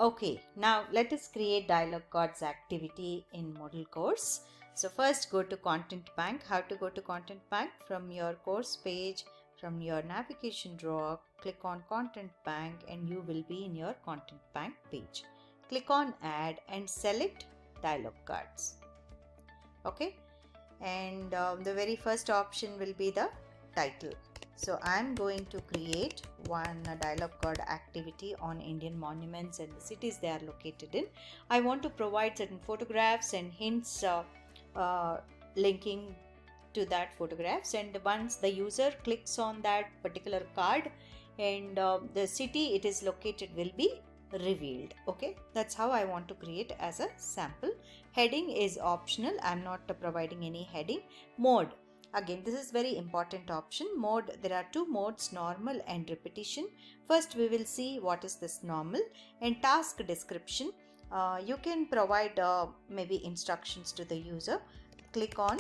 Okay, now let us create dialog cards activity in model course. So first go to content bank. How to go to content bank? From your course page, from your navigation drawer, click on content bank and you will be in your content bank page. Click on add and select dialog cards. Okay, and the very first option will be the title. So I'm going to create one dialog card activity on Indian monuments and the cities they are located in. I want to provide certain photographs and hints linking to that photographs, and once the user clicks on that particular card and the city it is located will be revealed. Okay, that's how I want to create as a sample. Heading is optional. I'm not providing any heading. Mode, again this is very important option. Mode, there are two modes, normal and repetition. First we will see what is this normal. And task description, you can provide maybe instructions to the user. Click on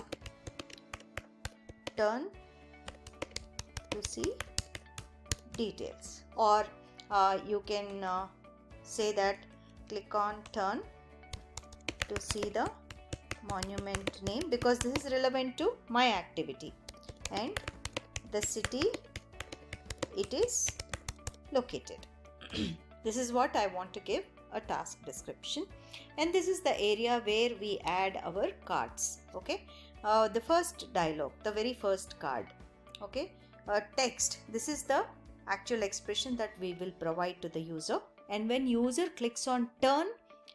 turn to see details, or you can say that click on turn to see the monument name, because this is relevant to my activity, and the city it is located. This is what I want to give a task description, and this is the area where we add our cards. Okay, the first dialog, the very first card. Okay, text, this is the actual expression that we will provide to the user, and when user clicks on turn,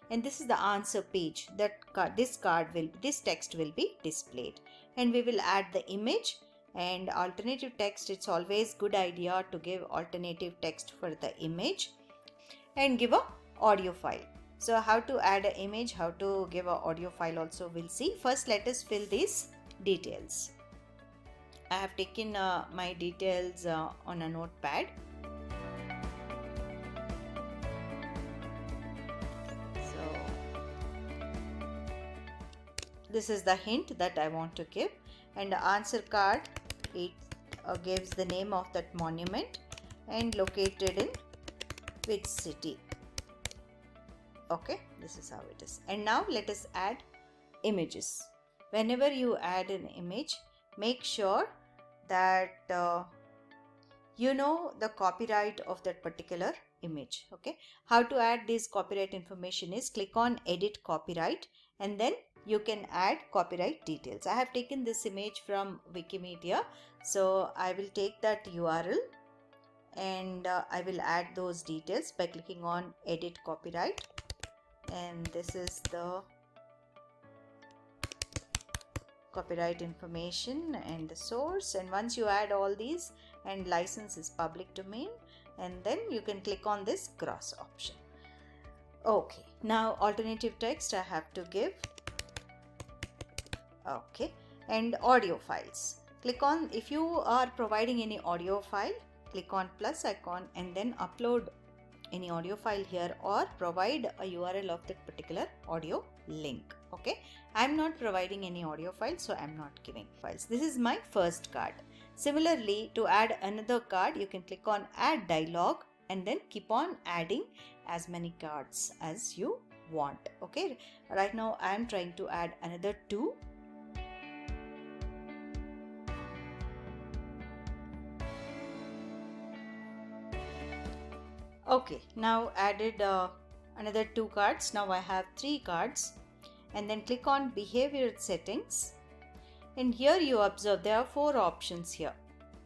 and this is the answer page, that card, this text will be displayed, and we will add the image and alternative text. It's always good idea to give alternative text for the image, and give a audio file. So how to add an image, how to give a audio file also we'll see. First let us fill these details. I have taken my details on a notepad. This is the hint that I want to give, and the answer card, it gives the name of that monument and located in which city. Okay, this is how it is. And now let us add images. Whenever you add an image, make sure that you know the copyright of that particular image. Okay, how to add this copyright information is click on edit copyright, and then you can add copyright details. I have taken this image from Wikimedia, so I will take that URL and I will add those details by clicking on edit copyright, and this is the copyright information and the source. And once you add all these, and license is public domain, and then you can click on this cross option. Okay, now alternative text I have to give. Okay, and audio files, click on, if you are providing any audio file, click on plus icon and then upload any audio file here, or provide a URL of that particular audio link. Okay, I'm not providing any audio file, so I'm not giving files. This is my first card. Similarly, to add another card, you can click on add dialog and then keep on adding as many cards as you want. Okay, right now I'm trying to add another 2. Okay, now added another 2 cards. Now I have 3 cards, and then click on behavior settings, and here you observe there are 4 options here.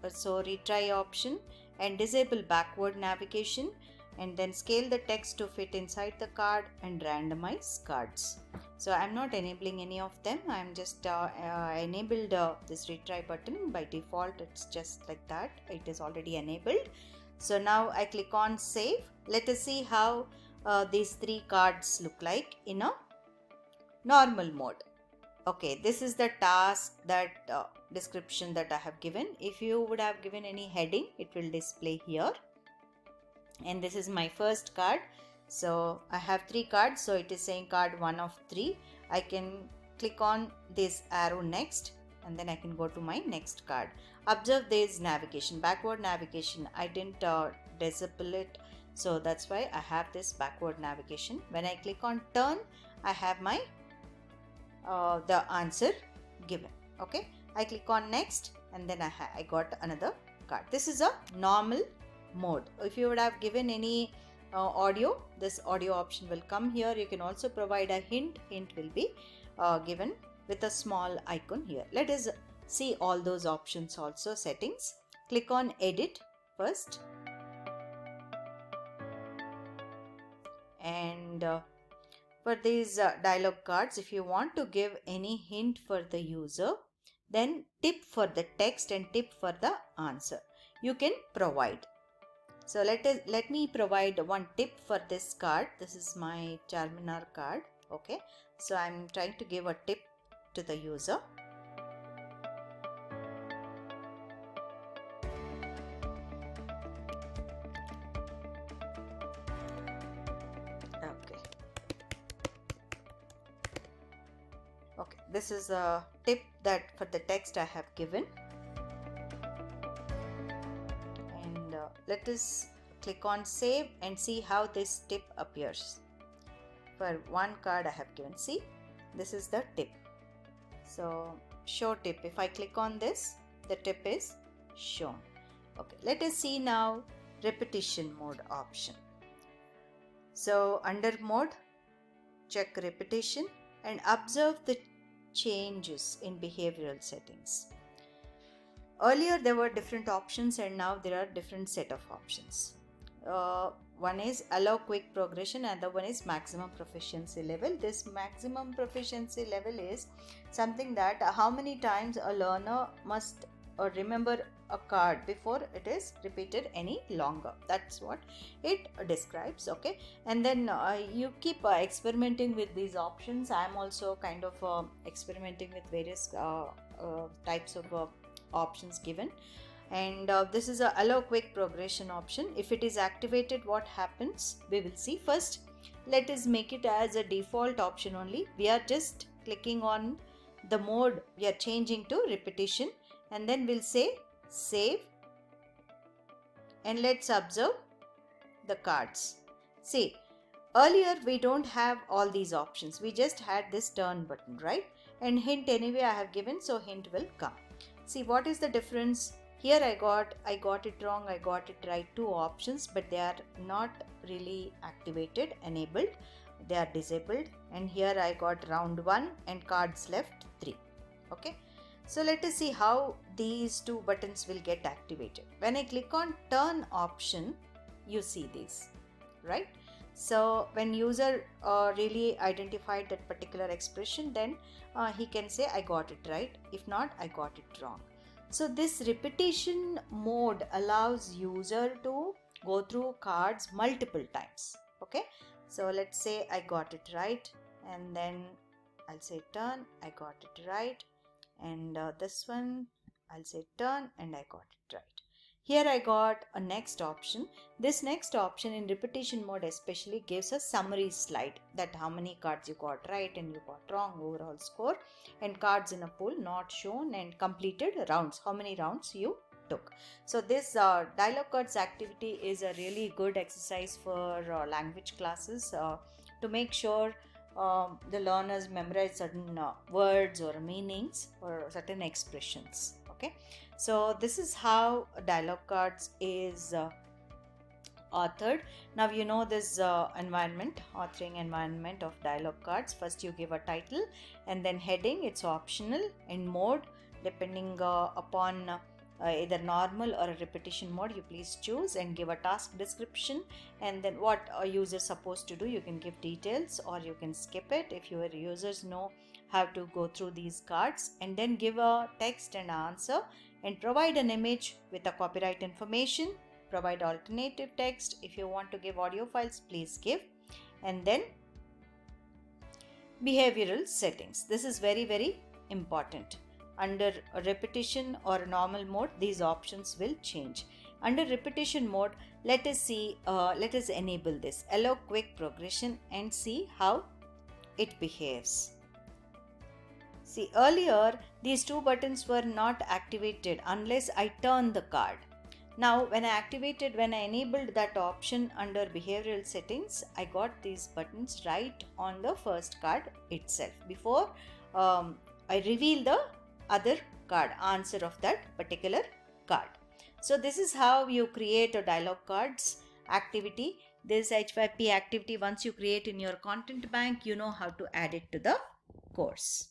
So retry option, and disable backward navigation, and then scale the text to fit inside the card, and randomize cards. So I'm not enabling any of them. I'm just enabled this retry button. By default it's just like that, it is already enabled. So now I click on save. Let us see how these 3 cards look like in a normal mode. Okay, this is the task, that description that I have given. If you would have given any heading, it will display here. And this is my first card. So I have 3 cards, so it is saying card 1 of 3. I can click on this arrow next, and then I can go to my next card. Observe this navigation, backward navigation. I didn't disable it, So that's why I have this backward navigation. When I click on turn, I have my the answer given. Okay, I click on next and then I got another card. This is a normal mode. If you would have given any audio, this audio option will come here. You can also provide a hint. Hint will be given with a small icon here. Let us see all those options also. Settings. Click on edit first. And for these dialog cards, if you want to give any hint for the user, then tip for the text and tip for the answer you can provide. So let me provide one tip for this card. This is my Charminar card. Okay, so I'm trying to give a tip to the user. Okay, this is a tip that for the text I have given. And let us click on save and see how this tip appears. For one card I have given, see, this is the tip. So show tip, if I click on this, the tip is shown. Okay, let us see now repetition mode option. So under mode, check repetition and observe the changes in behavioral settings. Earlier there were different options and now there are different set of options. One is allow quick progression and the one is maximum proficiency level. This maximum proficiency level is something that how many times a learner must remember a card before it is repeated any longer. That's what it describes. Okay, and then you keep experimenting with these options. I am also kind of experimenting with various types of options given. And this is a allow quick progression option. If it is activated, what happens we will see. First, let us make it as a default option only. We are just clicking on the mode, we are changing to repetition, and then we'll say save and let's observe the cards. See, earlier we don't have all these options, we just had this turn button, right? And hint anyway I have given, so hint will come. See, what is the difference? Here I got it wrong, I got it right, two options, but they are not really activated, enabled, they are disabled. And here I got round 1 and cards left 3. Okay, so let us see how these two buttons will get activated. When I click on turn option, you see these, right? So when user really identified that particular expression, then he can say I got it right, if not I got it wrong. So this repetition mode allows user to go through cards multiple times. Okay, so let's say I got it right, and then I'll say turn, I got it right, and this one I'll say turn and I got it right. Here I got a next option. This next option in repetition mode especially gives a summary slide, that how many cards you got right and you got wrong, overall score, and cards in a pool not shown, and completed rounds, how many rounds you took. So this dialog cards activity is a really good exercise for language classes to make sure the learners memorize certain words or meanings or certain expressions. Okay, so this is how dialog cards is authored. Now you know this authoring environment of dialog cards. First you give a title and then heading, it's optional, and mode depending upon either normal or a repetition mode, you please choose, and give a task description, and then what a user is supposed to do. You can give details or you can skip it if your users know how to go through these cards, and then give a text and answer, and provide an image with a copyright information, provide alternative text. If you want to give audio files, please give, and then behavioral settings. This is very, very important. Under repetition or normal mode, these options will change. Under repetition mode, let us enable this allow quick progression and see how it behaves. See, earlier these two buttons were not activated unless I turn the card. Now when I enabled that option under behavioral settings, I got these buttons right on the first card itself before I reveal the other card answer of that particular card. So this is how you create a dialog cards activity. This H5P activity, once you create in your content bank, you know how to add it to the course.